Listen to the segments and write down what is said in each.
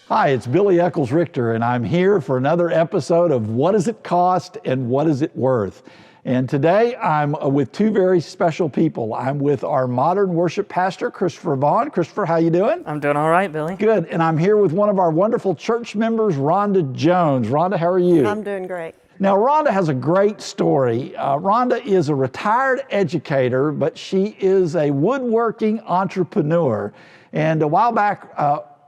Hi, it's Billy Eccles Richter, and I'm here for another episode of What Does It Cost and What Is It Worth? And today I'm with two very special people. I'm with our modern worship pastor, Christopher Vaughn. Christopher, how you doing? I'm doing all right, Billy. Good. And I'm here with one of our wonderful church members, Rhonda Jones. Rhonda, how are you? I'm doing great. Now, Rhonda has a great story. Rhonda is a retired educator, but she is a woodworking entrepreneur. And a while back,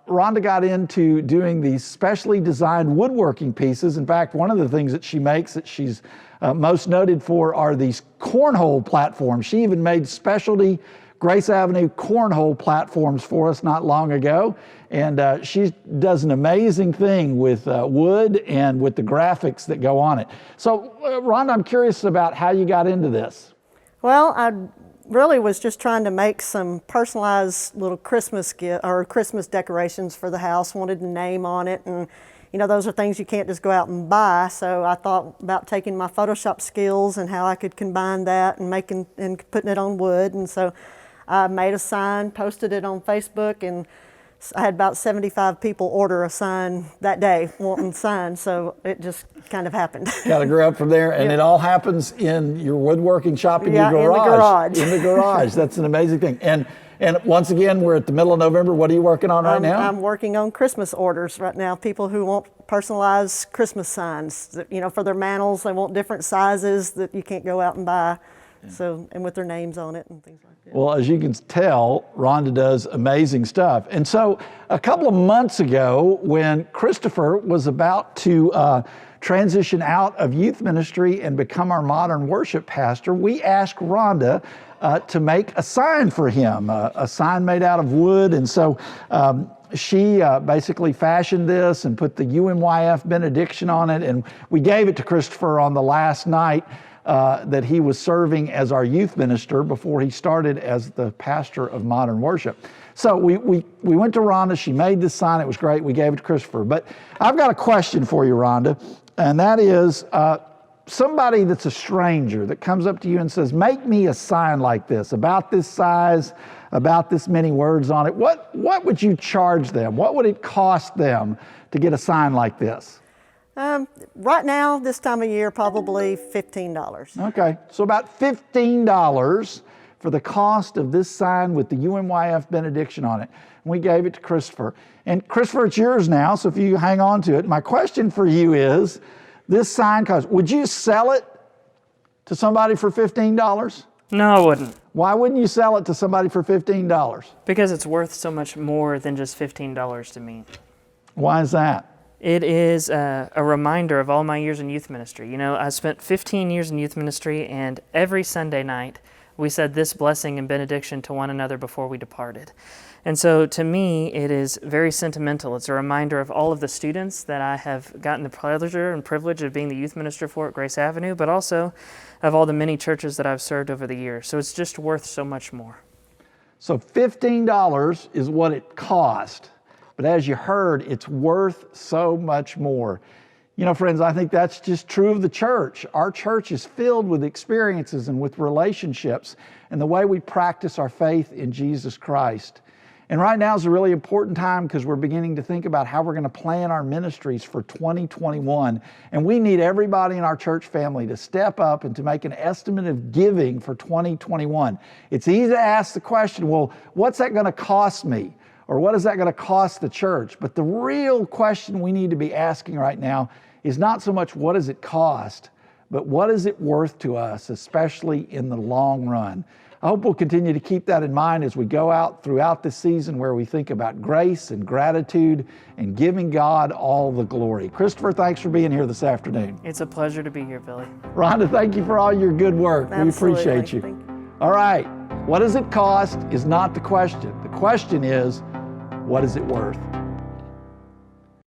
Rhonda got into doing these specially designed woodworking pieces. In fact, one of the things that she makes that she's most noted for are these cornhole platforms. She even made specialty Grace Avenue cornhole platforms for us not long ago. And she does an amazing thing with wood and with the graphics that go on it. So, Rhonda, I'm curious about how you got into this. Well, I really was just trying to make some personalized little Christmas Christmas decorations for the house. Wanted a name on it, and you know, those are things you can't just go out and buy. So I thought about taking my Photoshop skills and how I could combine that and putting it on wood. And so I made a sign, posted it on Facebook, and I had about 75 people order a sign that day wanting signs, so it just kind of happened. Kind of grew up from there, and Yep. It all happens in your woodworking shop in your garage. In the garage. In the garage. That's an amazing thing. And once again, we're at the middle of November. What are you working on right now? I'm working on Christmas orders right now. People who want personalized Christmas signs, that, you know, for their mantles. They want different sizes that you can't go out and buy. Yeah. So, and with their names on it and things like that. Well, as you can tell, Rhonda does amazing stuff. And so a couple of months ago, when Christopher was about to transition out of youth ministry and become our modern worship pastor, we asked Rhonda to make a sign for him, a sign made out of wood. And so she basically fashioned this and put the UMYF benediction on it. And we gave it to Christopher on the last night that he was serving as our youth minister before he started as the pastor of modern worship. So we went to Rhonda. She made this sign. It was great. We gave it to Christopher. But I've got a question for you, Rhonda, and that is somebody that's a stranger that comes up to you and says, make me a sign like this, about this size, about this many words on it. What would you charge them? What would it cost them to get a sign like this? Right now, this time of year, probably $15. Okay, so about $15 for the cost of this sign with the UMYF benediction on it. And we gave it to Christopher. And Christopher, it's yours now, so if you hang on to it. My question for you is, this sign cost, would you sell it to somebody for $15? No, I wouldn't. Why wouldn't you sell it to somebody for $15? Because it's worth so much more than just $15 to me. Why is that? It is a reminder of all my years in youth ministry. You know, I spent 15 years in youth ministry, and every Sunday night we said this blessing and benediction to one another before we departed. And so to me, it is very sentimental. It's a reminder of all of the students that I have gotten the pleasure and privilege of being the youth minister for at Grace Avenue, but also of all the many churches that I've served over the years. So it's just worth so much more. So $15 is what it cost. But as you heard, it's worth so much more. You know, friends, I think that's just true of the church. Our church is filled with experiences and with relationships and the way we practice our faith in Jesus Christ. And right now is a really important time because we're beginning to think about how we're going to plan our ministries for 2021. And we need everybody in our church family to step up and to make an estimate of giving for 2021. It's easy to ask the question, well, what's that going to cost me? Or what is that going to cost the church? But the real question we need to be asking right now is not so much what does it cost, but what is it worth to us, especially in the long run. I hope we'll continue to keep that in mind as we go out throughout this season where we think about grace and gratitude and giving God all the glory. Christopher, thanks for being here this afternoon. It's a pleasure to be here, Billy. Rhonda, thank you for all your good work. Absolutely. We appreciate you. Thank you. All right, what does it cost is not the question. The question is, what is it worth?